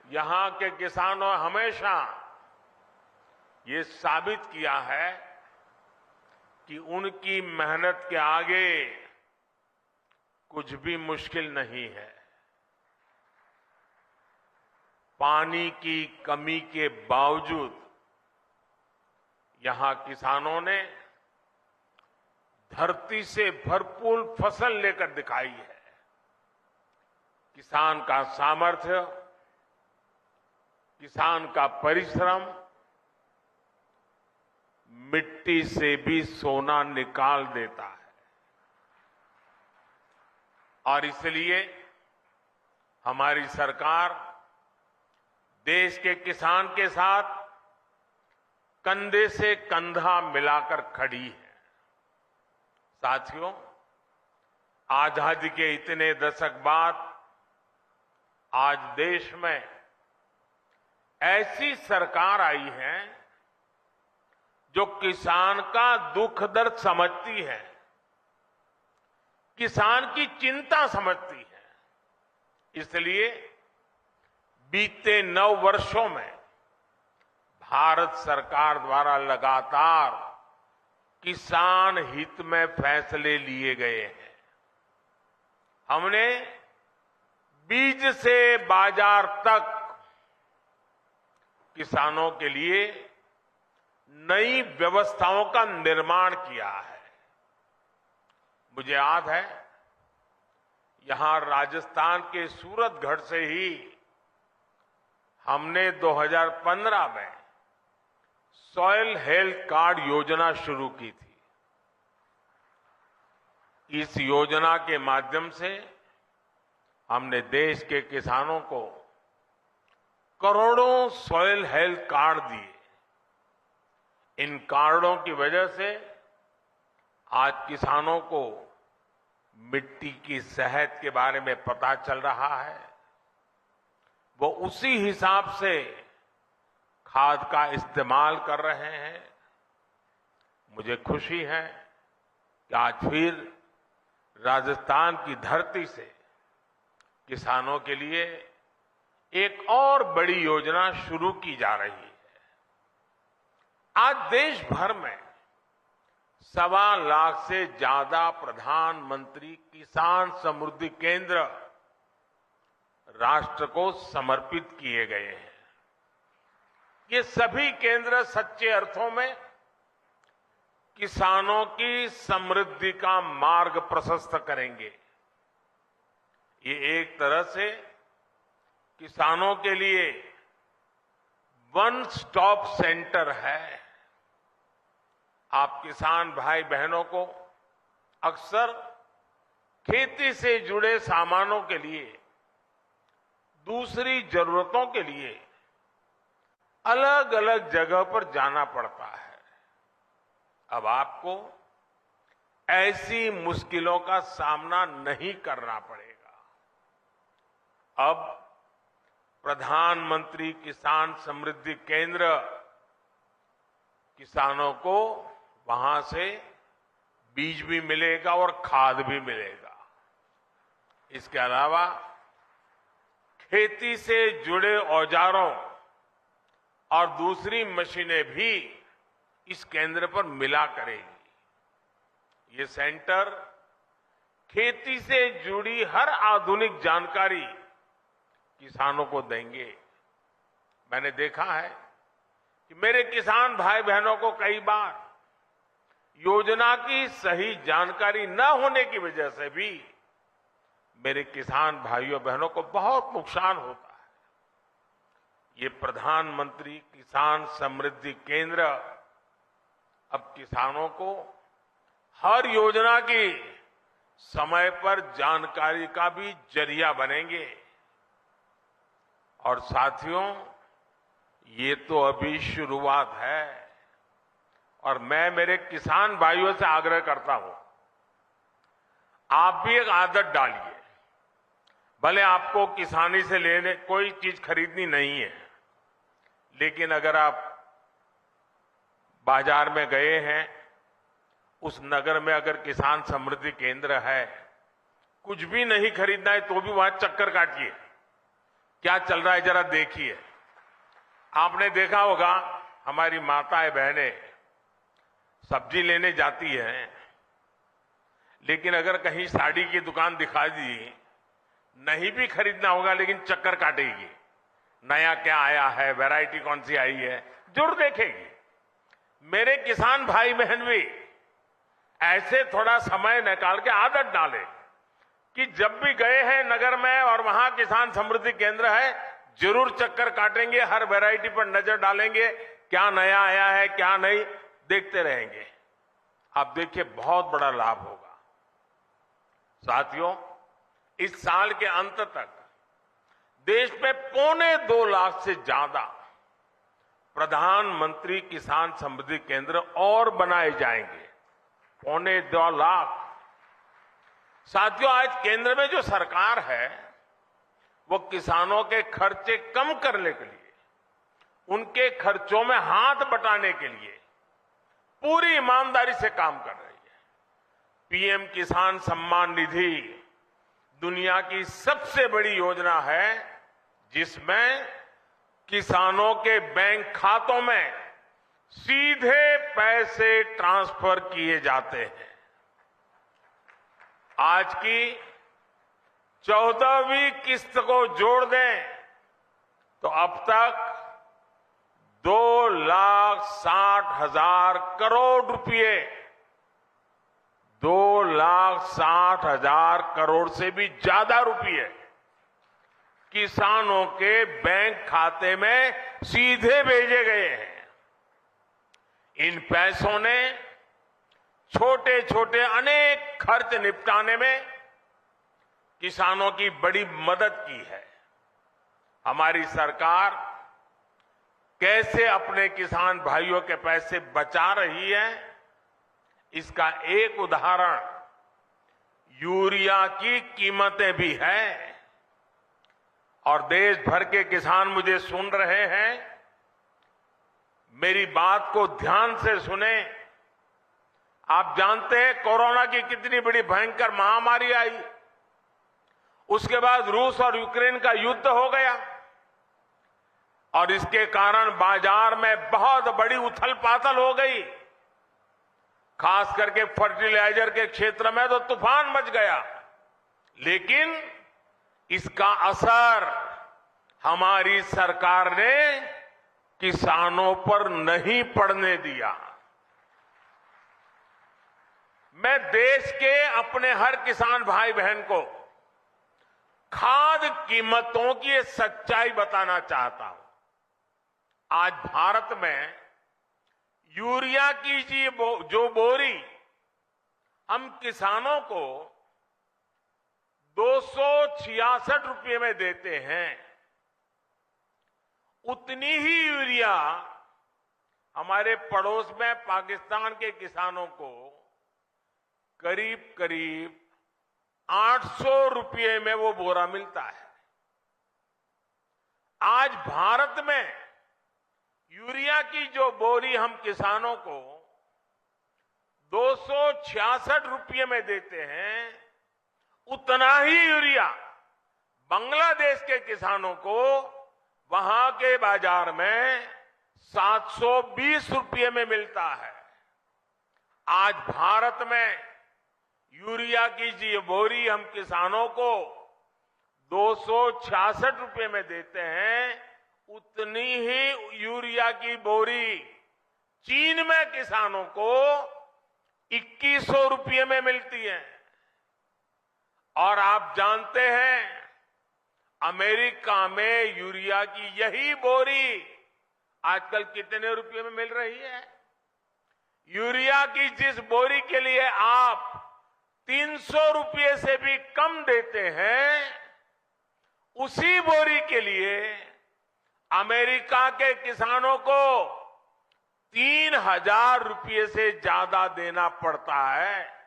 यहां के किसानों हमेशा ये साबित किया है कि उनकी मेहनत के आगे कुछ भी मुश्किल नहीं है। पानी की कमी के बावजूद यहां किसानों ने धरती से भरपूर फसल लेकर दिखाई है। किसान का सामर्थ्य, किसान का परिश्रम मिट्टी से भी सोना निकाल देता है। और इसलिए हमारी सरकार देश के किसान के साथ कंधे से कंधा मिलाकर खड़ी है। साथियों, आजादी के इतने दशक बाद आज देश में ऐसी सरकार आई है जो किसान का दुख दर्द समझती है, किसान की चिंता समझती है। इसलिए बीते 9 वर्षों में भारत सरकार द्वारा लगातार किसान हित में फैसले लिए गए हैं। हमने बीज से बाजार तक किसानों के लिए नई व्यवस्थाओं का निर्माण किया है। मुझे याद है, यहां राजस्थान के सूरतगढ़ से ही हमने 2015 में सॉइल हेल्थ कार्ड योजना शुरू की थी। इस योजना के माध्यम से हमने देश के किसानों को करोड़ों सॉइल हेल्थ कार्ड दिए। इन कार्डों की वजह से आज किसानों को मिट्टी की सेहत के बारे में पता चल रहा है। वो उसी हिसाब से खाद का इस्तेमाल कर रहे हैं। मुझे खुशी है कि आज फिर राजस्थान की धरती से किसानों के लिए एक और बड़ी योजना शुरू की जा रही है। आज देश भर में 1.25 लाख से ज्यादा प्रधानमंत्री किसान समृद्धि केंद्र राष्ट्र को समर्पित किए गए हैं। ये सभी केंद्र सच्चे अर्थों में किसानों की समृद्धि का मार्ग प्रशस्त करेंगे। ये एक तरह से किसानों के लिए वन स्टॉप सेंटर है। आप किसान भाई बहनों को अक्सर खेती से जुड़े सामानों के लिए, दूसरी जरूरतों के लिए अलग अलग जगह पर जाना पड़ता है। अब आपको ऐसी मुश्किलों का सामना नहीं करना पड़ेगा। अब प्रधानमंत्री किसान समृद्धि केंद्र किसानों को वहां से बीज भी मिलेगा और खाद भी मिलेगा। इसके अलावा खेती से जुड़े औजारों और दूसरी मशीनें भी इस केंद्र पर मिला करेगी। ये सेंटर खेती से जुड़ी हर आधुनिक जानकारी किसानों को देंगे। मैंने देखा है कि मेरे किसान भाई बहनों को कई बार योजना की सही जानकारी न होने की वजह से भी मेरे किसान भाइयों बहनों को बहुत नुकसान होता है। ये प्रधानमंत्री किसान समृद्धि केंद्र अब किसानों को हर योजना की समय पर जानकारी का भी जरिया बनेंगे। और साथियों, ये तो अभी शुरुआत है और मैं मेरे किसान भाइयों से आग्रह करता हूं, आप भी एक आदत डालिए। भले आपको किसानी से लेने कोई चीज खरीदनी नहीं है, लेकिन अगर आप बाजार में गए हैं, उस नगर में अगर किसान समृद्धि केंद्र है, कुछ भी नहीं खरीदना है तो भी वहां चक्कर काटिए। क्या चल रहा है जरा देखिए। आपने देखा होगा हमारी माताएं बहनें सब्जी लेने जाती हैं, लेकिन अगर कहीं साड़ी की दुकान दिखा दी, नहीं भी खरीदना होगा लेकिन चक्कर काटेगी, नया क्या आया है, वैरायटी कौन सी आई है, जरूर देखेगी। मेरे किसान भाई बहन भी ऐसे थोड़ा समय निकाल के आदत डाले कि जब भी गए हैं नगर में और वहां किसान समृद्धि केंद्र है, जरूर चक्कर काटेंगे, हर वैरायटी पर नजर डालेंगे, क्या नया आया है क्या नहीं, देखते रहेंगे। आप देखिए बहुत बड़ा लाभ होगा। साथियों, इस साल के अंत तक देश में 2.25 लाख से ज्यादा प्रधानमंत्री किसान समृद्धि केंद्र और बनाए जाएंगे। 2.25 लाख। साथियों, आज केंद्र में जो सरकार है वो किसानों के खर्चे कम करने के लिए, उनके खर्चों में हाथ बटाने के लिए पूरी ईमानदारी से काम कर रही है। पीएम किसान सम्मान निधि दुनिया की सबसे बड़ी योजना है जिसमें किसानों के बैंक खातों में सीधे पैसे ट्रांसफर किए जाते हैं। आज की 14वीं किस्त को जोड़ दें तो अब तक 2,60,000 करोड़ रुपए, 2,60,000 करोड़ से भी ज्यादा रुपए किसानों के बैंक खाते में सीधे भेजे गए हैं। इन पैसों ने छोटे छोटे अनेक खर्च निपटाने में किसानों की बड़ी मदद की है। हमारी सरकार कैसे अपने किसान भाइयों के पैसे बचा रही है, इसका एक उदाहरण यूरिया की कीमतें भी है। और देश भर के किसान मुझे सुन रहे हैं, मेरी बात को ध्यान से सुने। आप जानते हैं कोरोना की कितनी बड़ी भयंकर महामारी आई, उसके बाद रूस और यूक्रेन का युद्ध हो गया और इसके कारण बाजार में बहुत बड़ी उथल पाथल हो गई। खास करके फर्टिलाइजर के क्षेत्र में तो तूफान मच गया, लेकिन इसका असर हमारी सरकार ने किसानों पर नहीं पड़ने दिया। मैं देश के अपने हर किसान भाई बहन को खाद कीमतों की ये सच्चाई बताना चाहता हूं। आज भारत में यूरिया की जो बोरी हम किसानों को 266 रुपये में देते हैं, उतनी ही यूरिया हमारे पड़ोस में पाकिस्तान के किसानों को करीब करीब 800 रुपये में वो बोरा मिलता है। आज भारत में यूरिया की जो बोरी हम किसानों को 266 रुपये में देते हैं, उतना ही यूरिया बांग्लादेश के किसानों को वहां के बाजार में 720 रुपये में मिलता है। आज भारत में यूरिया की जो बोरी हम किसानों को 266 रुपये में देते हैं, उतनी ही यूरिया की बोरी चीन में किसानों को 2100 रुपये में मिलती है। और आप जानते हैं अमेरिका में यूरिया की यही बोरी आजकल कितने रुपये में मिल रही है? यूरिया की जिस बोरी के लिए आप 300 रुपये से भी कम देते हैं, उसी बोरी के लिए अमेरिका के किसानों को 3,000 रुपये से ज्यादा देना पड़ता है।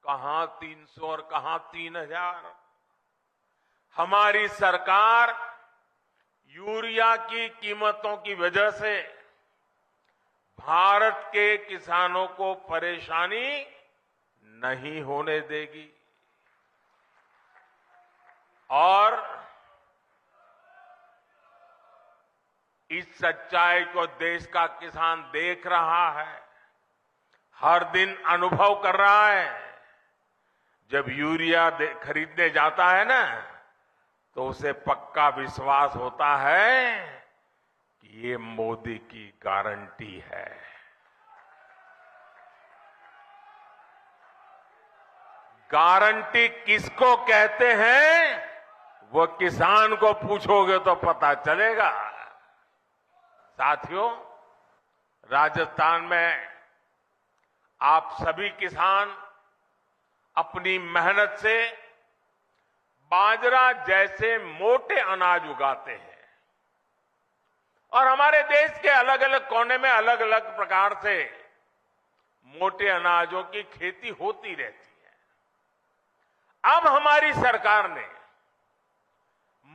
कहां 300 और कहां 3,000? हमारी सरकार यूरिया की कीमतों की वजह से भारत के किसानों को परेशानी नहीं होने देगी। और इस सच्चाई को देश का किसान देख रहा है, हर दिन अनुभव कर रहा है। जब यूरिया खरीदने जाता है ना, तो उसे पक्का विश्वास होता है कि ये मोदी की गारंटी है। गारंटी किसको कहते हैं, वो किसान को पूछोगे तो पता चलेगा। साथियों, राजस्थान में आप सभी किसान अपनी मेहनत से बाजरा जैसे मोटे अनाज उगाते हैं और हमारे देश के अलग अलग कोने में अलग अलग प्रकार से मोटे अनाजों की खेती होती रहती है। अब हमारी सरकार ने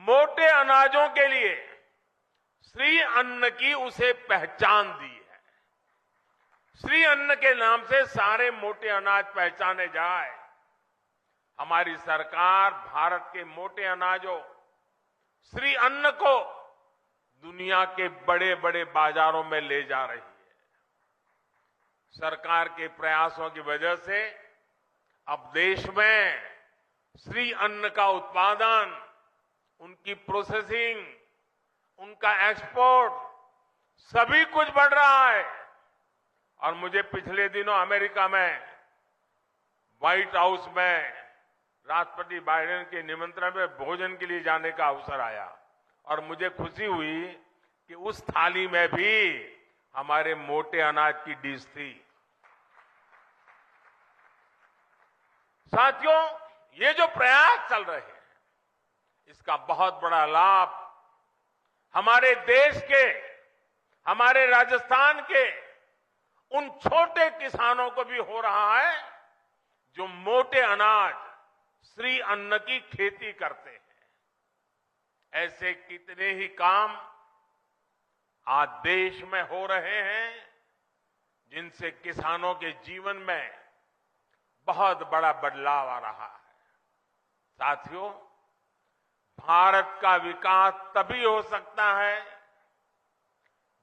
मोटे अनाजों के लिए श्री अन्न की उसे पहचान दी है। श्री अन्न के नाम से सारे मोटे अनाज पहचाने जाए। हमारी सरकार भारत के मोटे अनाजों श्री अन्न को दुनिया के बड़े बड़े बाजारों में ले जा रही है। सरकार के प्रयासों की वजह से अब देश में श्री अन्न का उत्पादन, उनकी प्रोसेसिंग, उनका एक्सपोर्ट सभी कुछ बढ़ रहा है। और मुझे पिछले दिनों अमेरिका में व्हाइट हाउस में राष्ट्रपति बाइडेन के निमंत्रण में भोजन के लिए जाने का अवसर आया और मुझे खुशी हुई कि उस थाली में भी हमारे मोटे अनाज की डिश थी। साथियों, ये जो प्रयास चल रहे हैं, इसका बहुत बड़ा लाभ हमारे देश के, हमारे राजस्थान के उन छोटे किसानों को भी हो रहा है जो मोटे अनाज श्री अन्न की खेती करते हैं। ऐसे कितने ही काम आज देश में हो रहे हैं जिनसे किसानों के जीवन में बहुत बड़ा बदलाव आ रहा है। साथियों, भारत का विकास तभी हो सकता है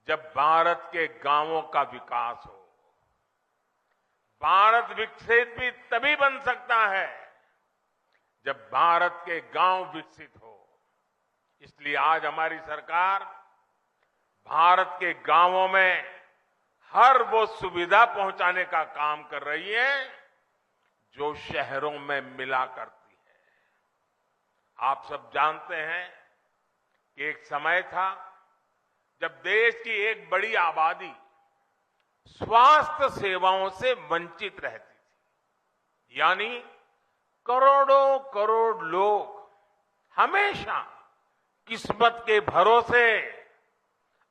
जब भारत के गांवों का विकास हो। भारत विकसित भी तभी बन सकता है जब भारत के गांव विकसित हो। इसलिए आज हमारी सरकार भारत के गांवों में हर वो सुविधा पहुंचाने का काम कर रही है जो शहरों में मिला करती है। आप सब जानते हैं कि एक समय था जब देश की एक बड़ी आबादी स्वास्थ्य सेवाओं से वंचित रहती थी। यानी करोड़ों करोड़ लोग हमेशा किस्मत के भरोसे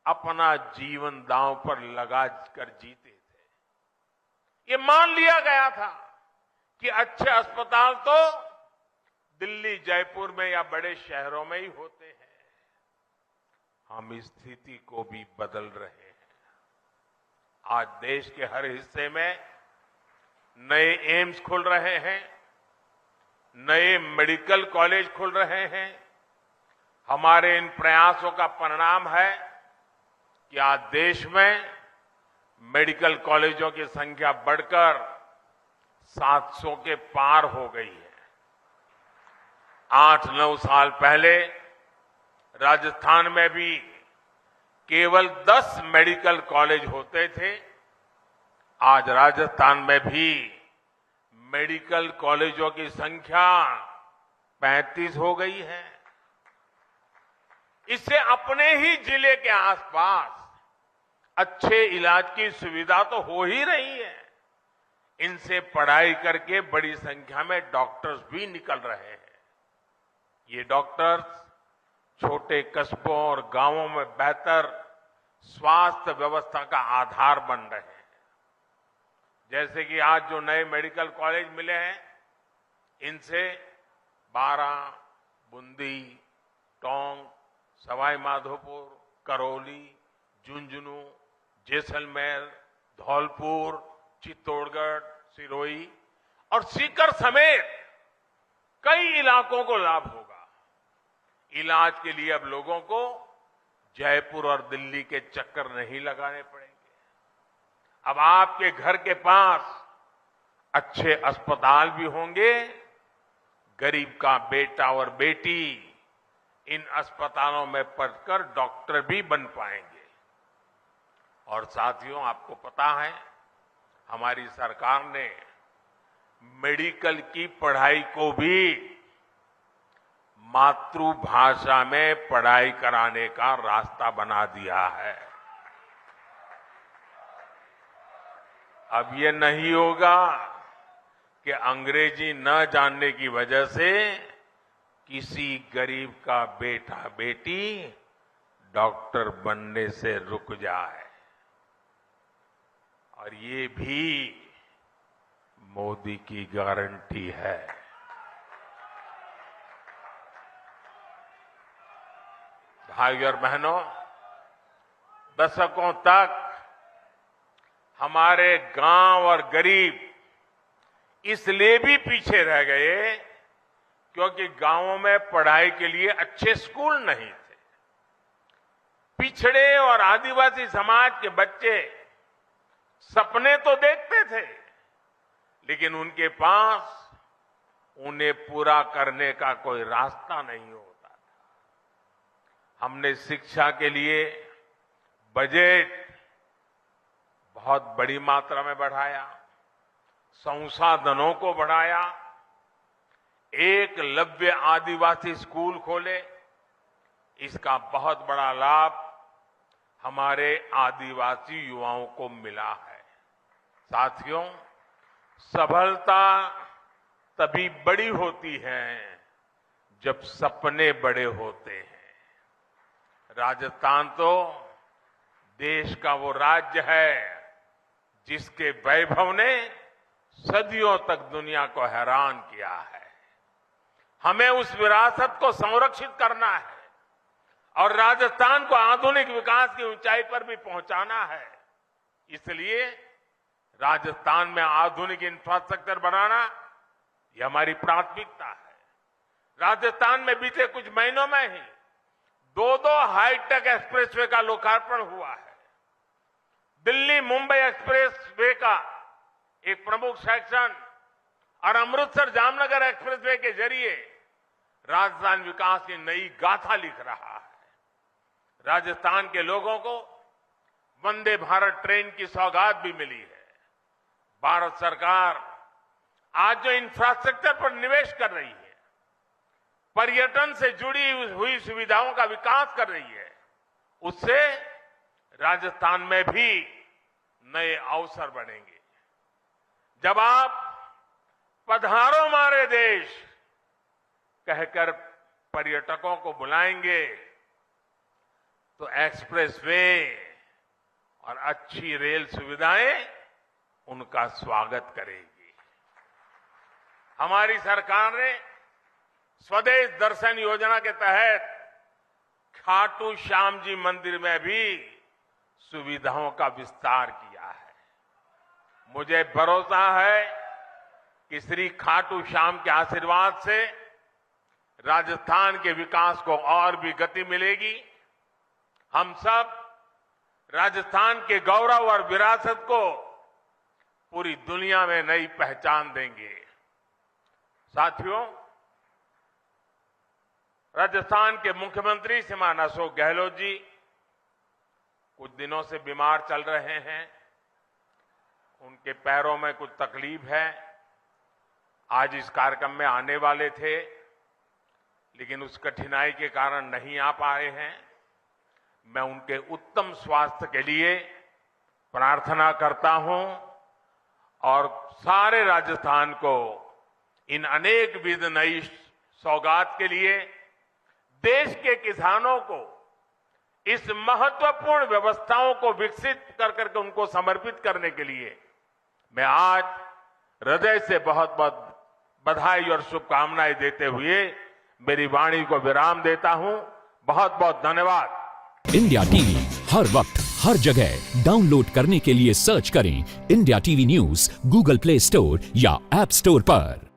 अपना जीवन दांव पर लगा कर जीते थे। ये मान लिया गया था कि अच्छे अस्पताल तो दिल्ली, जयपुर में या बड़े शहरों में ही होते हैं। हम इस स्थिति को भी बदल रहे हैं। आज देश के हर हिस्से में नए एम्स खुल रहे हैं, नए मेडिकल कॉलेज खुल रहे हैं। हमारे इन प्रयासों का परिणाम है कि आज देश में मेडिकल कॉलेजों की संख्या बढ़कर 700 के पार हो गई है। 8-9 साल पहले राजस्थान में भी केवल 10 मेडिकल कॉलेज होते थे। आज राजस्थान में भी मेडिकल कॉलेजों की संख्या 35 हो गई है। इससे अपने ही जिले के आसपास अच्छे इलाज की सुविधा तो हो ही रही है। इनसे पढ़ाई करके बड़ी संख्या में डॉक्टर्स भी निकल रहे हैं। ये डॉक्टर्स छोटे कस्बों और गांवों में बेहतर स्वास्थ्य व्यवस्था का आधार बन रहे हैं। जैसे कि आज जो नए मेडिकल कॉलेज मिले हैं, इनसे बारां, बूंदी, टोंक, सवाई माधोपुर, करौली, झुंझुनू, जैसलमेर, धौलपुर, चित्तौड़गढ़, सिरोही और सीकर समेत कई इलाकों को लाभ होगा। इलाज के लिए अब लोगों को जयपुर और दिल्ली के चक्कर नहीं लगाने पड़ेंगे। अब आपके घर के पास अच्छे अस्पताल भी होंगे। गरीब का बेटा और बेटी इन अस्पतालों में पढ़कर डॉक्टर भी बन पाएंगे। और साथियों, आपको पता है हमारी सरकार ने मेडिकल की पढ़ाई को भी मातृभाषा में पढ़ाई कराने का रास्ता बना दिया है। अब ये नहीं होगा कि अंग्रेजी न जानने की वजह से किसी गरीब का बेटा बेटी डॉक्टर बनने से रुक जाए। और ये भी मोदी की गारंटी है। भाइयों और बहनों, दशकों तक हमारे गांव और गरीब इसलिए भी पीछे रह गए क्योंकि गांवों में पढ़ाई के लिए अच्छे स्कूल नहीं थे। पिछड़े और आदिवासी समाज के बच्चे सपने तो देखते थे, लेकिन उनके पास उन्हें पूरा करने का कोई रास्ता नहीं होता था। हमने शिक्षा के लिए बजट बहुत बड़ी मात्रा में बढ़ाया, संसाधनों को बढ़ाया, एकलव्य आदिवासी स्कूल खोले। इसका बहुत बड़ा लाभ हमारे आदिवासी युवाओं को मिला है। साथियों, सफलता तभी बड़ी होती है जब सपने बड़े होते हैं। राजस्थान तो देश का वो राज्य है जिसके वैभव ने सदियों तक दुनिया को हैरान किया है। हमें उस विरासत को संरक्षित करना है और राजस्थान को आधुनिक विकास की ऊंचाई पर भी पहुंचाना है। इसलिए राजस्थान में आधुनिक इंफ्रास्ट्रक्चर बनाना ये हमारी प्राथमिकता है। राजस्थान में बीते कुछ महीनों में ही दो हाईटेक एक्सप्रेसवे का लोकार्पण हुआ है। दिल्ली मुंबई एक्सप्रेसवे का एक प्रमुख सेक्शन और अमृतसर जामनगर एक्सप्रेसवे के जरिए राजस्थान विकास की नई गाथा लिख रहा है। राजस्थान के लोगों को वंदे भारत ट्रेन की सौगात भी मिली है। भारत सरकार आज जो इंफ्रास्ट्रक्चर पर निवेश कर रही है, पर्यटन से जुड़ी हुई सुविधाओं का विकास कर रही है, उससे राजस्थान में भी नए अवसर बनेंगे। जब आप पधारो मारे देश कहकर पर्यटकों को बुलाएंगे तो एक्सप्रेसवे और अच्छी रेल सुविधाएं उनका स्वागत करेगी। हमारी सरकार ने स्वदेश दर्शन योजना के तहत खाटू श्याम जी मंदिर में भी सुविधाओं का विस्तार किया है। मुझे भरोसा है कि श्री खाटू श्याम के आशीर्वाद से राजस्थान के विकास को और भी गति मिलेगी। हम सब राजस्थान के गौरव और विरासत को पूरी दुनिया में नई पहचान देंगे। साथियों, राजस्थान के मुख्यमंत्री श्रीमान अशोक गहलोत जी कुछ दिनों से बीमार चल रहे हैं। उनके पैरों में कुछ तकलीफ है। आज इस कार्यक्रम में आने वाले थे, लेकिन उस कठिनाई के कारण नहीं आ पाए हैं। मैं उनके उत्तम स्वास्थ्य के लिए प्रार्थना करता हूं और सारे राजस्थान को इन अनेक विध नई सौगात के लिए, देश के किसानों को इस महत्वपूर्ण व्यवस्थाओं को विकसित कर करके उनको समर्पित करने के लिए मैं आज हृदय से बहुत बहुत बधाई और शुभकामनाएं देते हुए मेरी वाणी को विराम देता हूं। बहुत बहुत धन्यवाद। इंडिया टीवी हर वक्त हर जगह डाउनलोड करने के लिए सर्च करें India TV news Google play store या ऐप स्टोर पर।